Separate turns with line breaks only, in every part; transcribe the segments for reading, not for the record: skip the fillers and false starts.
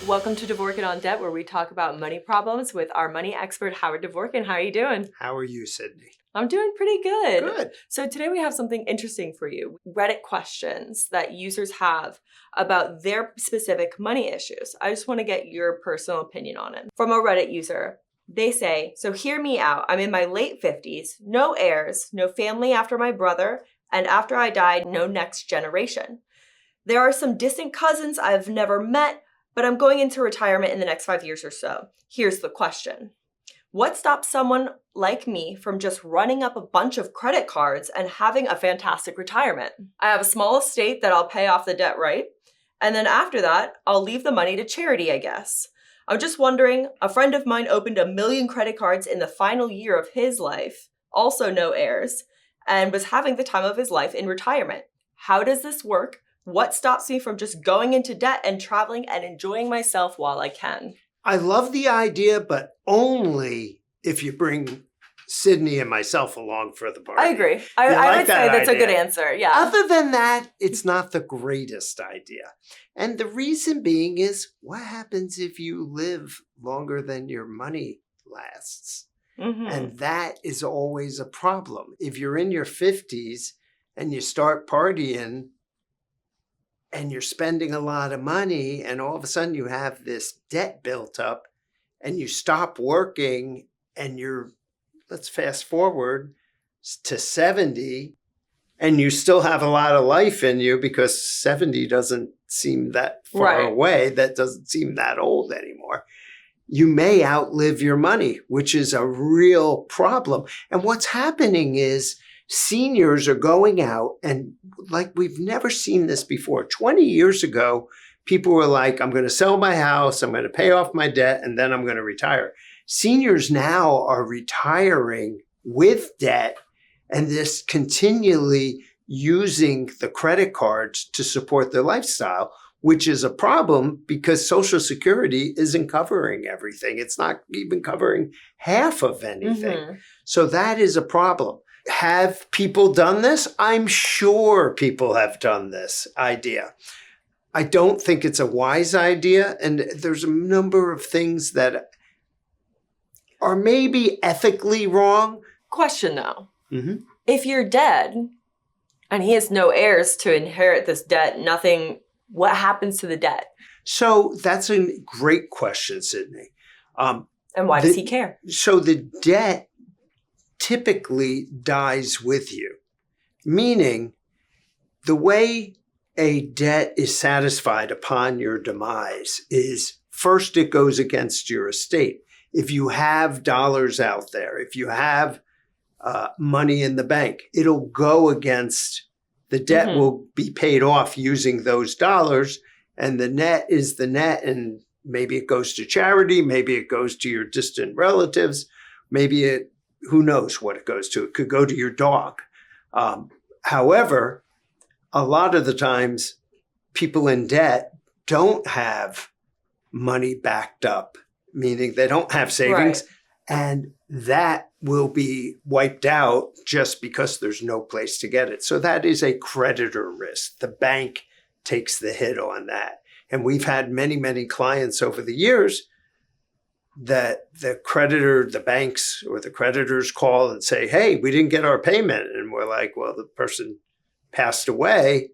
Welcome to Dvorkin on Debt, where we talk about money problems with our money expert, Howard Dvorkin. How are you doing?
How are you, Sydney?
I'm doing pretty good.
Good.
So today we have something interesting for you. Reddit questions that users have about their specific money issues. I just want to get your personal opinion on it. From a Reddit user, they say, so hear me out. I'm in my late 50s, no heirs, no family after my brother, and after I died, no next generation. There are some distant cousins I've never met, but I'm going into retirement in the next 5 years or so. Here's the question. What stops someone like me from just running up a bunch of credit cards and having a fantastic retirement? I have a small estate that I'll pay off the debt, right? And then after that, I'll leave the money to charity, I guess. I'm just wondering, a friend of mine opened 1 million credit cards in the final year of his life, also no heirs, and was having the time of his life in retirement. How does this work? What stops me from just going into debt and traveling and enjoying myself while I can?
I love the idea, but only if you bring Sydney and myself along for the party.
I agree. I would say that's a good answer. Yeah.
Other than that, it's not the greatest idea. And the reason being is, what happens if you live longer than your money lasts?
Mm-hmm.
And that is always a problem. If you're in your 50s and you start partying, and you're spending a lot of money, and all of a sudden you have this debt built up, and you stop working, and let's fast forward to 70, and you still have a lot of life in you because 70 doesn't seem that far away. That doesn't seem that old anymore. You may outlive your money, which is a real problem. And what's happening is seniors are going out, and like we've never seen this before. 20 years ago, people were like, I'm going to sell my house, I'm going to pay off my debt, and then I'm going to retire. Seniors now are retiring with debt and this continually using the credit cards to support their lifestyle, which is a problem because Social Security isn't covering everything. It's not even covering half of anything.
Mm-hmm.
So that is a problem. Have people done this? I'm sure people have done this idea. I don't think it's a wise idea. And there's a number of things that are maybe ethically wrong.
Question though.
Mm-hmm.
If you're dead and he has no heirs to inherit this debt, what happens to the debt?
So that's a great question, Sydney.
And why does he care?
So the debt typically dies with you, meaning the way a debt is satisfied upon your demise is first it goes against your estate. If you have dollars out there, if you have money in the bank, it'll go against the debt.
Mm-hmm.
Will be paid off using those dollars, and the net is the net, and maybe it goes to charity, maybe it goes to your distant relatives, who knows what it goes to. It could go to your dog. However, a lot of the times people in debt don't have money backed up, meaning they don't have savings. Right. And that will be wiped out just because there's no place to get it. So that is a creditor risk. The bank takes the hit on that. And we've had many, many clients over the years that the banks or the creditors call and say, hey, we didn't get our payment. And we're like, well, the person passed away.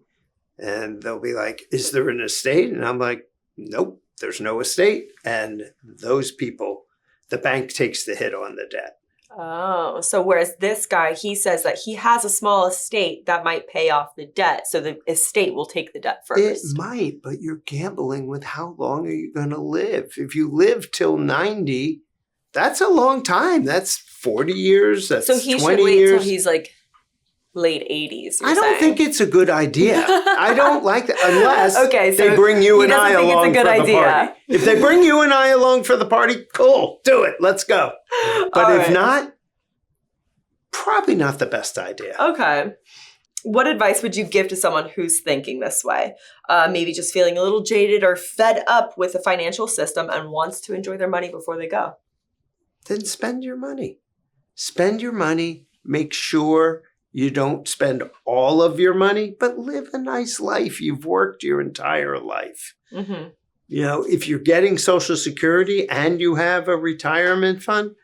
And they'll be like, is there an estate? And I'm like, nope, there's no estate. And those people, the bank takes the hit on the debt.
Oh, so whereas this guy, he says that he has a small estate that might pay off the debt. So the estate will take the debt first.
It might, but you're gambling with how long are you going to live? If you live till 90, that's a long time. That's 40 years. That's 20 years. So he should wait till
he's like late 80s.
I don't think it's a good idea. I don't like that unless they bring you and I along for the party. If they bring you and I along for the party, cool, do it. Let's go. But if not, probably not the best idea.
Okay. What advice would you give to someone who's thinking this way? Maybe just feeling a little jaded or fed up with the financial system and wants to enjoy their money before they go?
Then spend your money. Spend your money. Make sure you don't spend all of your money, but live a nice life. You've worked your entire life.
Mm-hmm.
If you're getting Social Security and you have a retirement fund,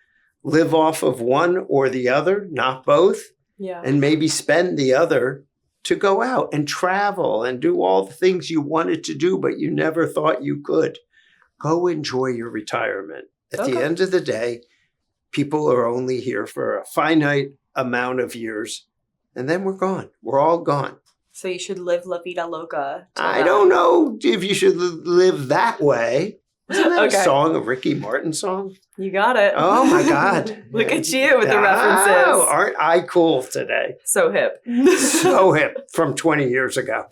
live off of one or the other, not both,
Yeah.
and maybe spend the other to go out and travel and do all the things you wanted to do, but you never thought you could. Go enjoy your retirement. At the end of the day, people are only here for a finite amount of years, and then we're gone. We're all gone.
So you should live La Vida Loca.
I don't know if you should live that way. Isn't that a song, a Ricky Martin song?
You got it.
Oh my God.
Look at you with the references.
Oh, aren't I cool today?
So hip.
So hip from 20 years ago.